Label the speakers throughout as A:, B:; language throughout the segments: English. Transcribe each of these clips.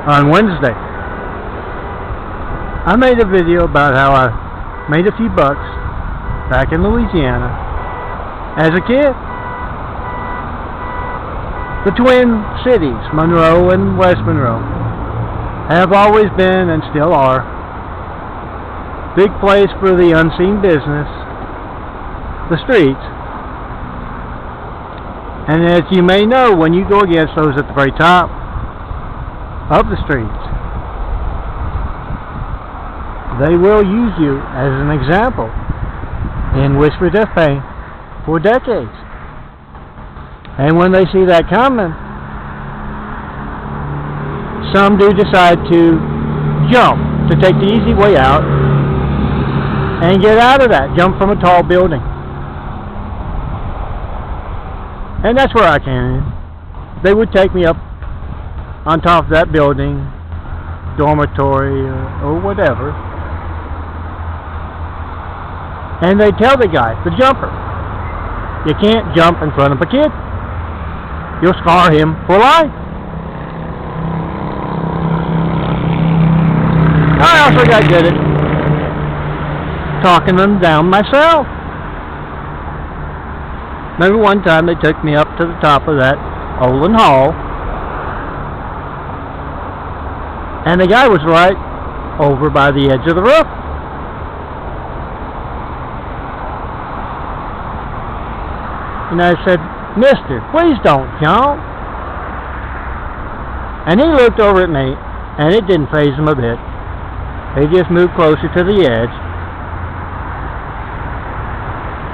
A: on Wednesday. I made a video about how I made a few bucks back in Louisiana as a kid. The Twin Cities, Monroe and West Monroe, have always been and still are big place for the unseen business, the streets. And as you may know, when you go against those at the very top of the streets, they will use you as an example in whisper death pain for decades. And when they see that coming, some do decide to jump, to take the easy way out and get out of that, jump from a tall building. And that's where I came in. They would take me up on top of that building, dormitory or whatever, and they tell the guy, the jumper, you can't jump in front of a kid. You'll scar him for life. I also got good at talking them down myself. Remember one time they took me up to the top of that Olin Hall, and the guy was right over by the edge of the roof. And I said, "Mister, please don't jump." And he looked over at me, and it didn't faze him a bit. He just moved closer to the edge.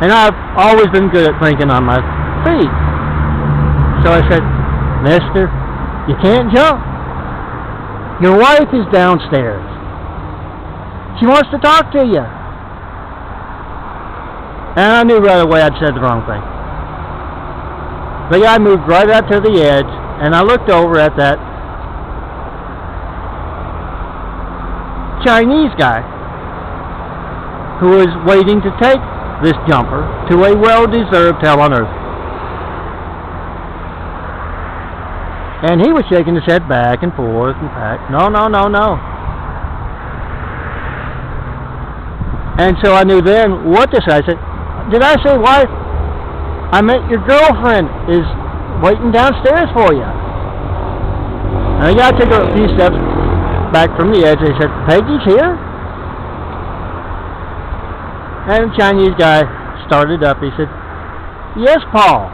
A: And I've always been good at thinking on my feet. So I said, "Mister, you can't jump. Your wife is downstairs. She wants to talk to you." And I knew right away I'd said the wrong thing. The guy moved right out to the edge, and I looked over at that Chinese guy who was waiting to take this jumper to a well-deserved hell on earth. And he was shaking his head back and forth and back. No, no, no, no. And so I knew then what to say. I said, "Did I say wife? I meant your girlfriend is waiting downstairs for you." And the guy took a few steps back from the edge and he said, "Peggy's here?" And the Chinese guy started up. He said, "Yes, Paul,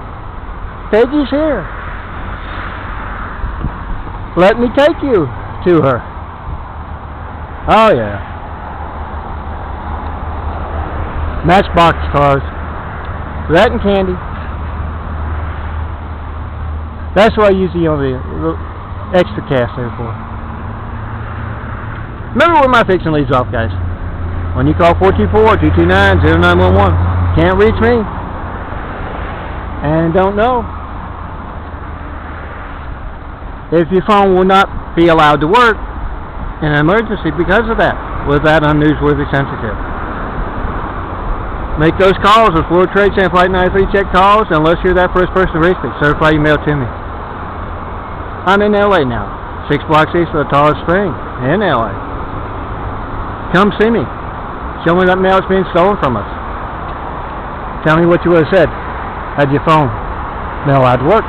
A: Peggy's here. Let me take you to her." Oh yeah. Matchbox cars. That and candy. That's what I use the extra cash there for. Remember where my fiction leaves off, guys. When you call 424-229-0911, can't reach me and don't know if your phone will not be allowed to work in an emergency because of that, with that unnewsworthy sensitive. Make those calls with World Trade Center Flight 93 check calls, unless you're that first person to reach me. Certified email to me. I'm in LA now, 6 blocks east of the tallest spring in LA. Come see me. Show me that mail that's being stolen from us. Tell me what you would have said had your phone been allowed to work.